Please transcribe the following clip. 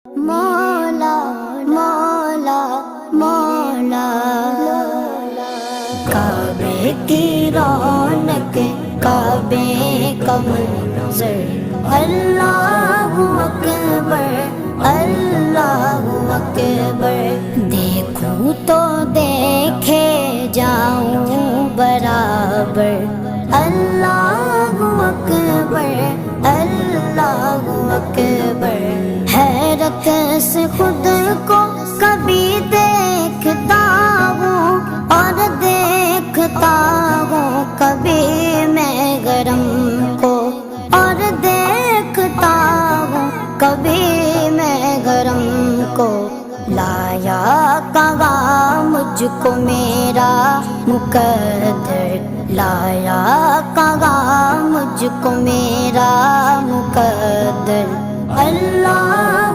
مولا مولا مولا کعبے کی رونق کعبے کا منظر اللہ اکبر اللہ اکبر دیکھوں تو دیکھے جاؤں برابر اللہ اکبر اللہ اکبر حیرت سے خود کو کبھی دیکھتا ہوں اور دیکھتا ہوں کبھی میں گرم کو اور دیکھتا ہوں کبھی میں گرم کو لایا کہاں مجھ کو میرا مقدر لایا کہاں مجھ کو میرا مقدر اللہ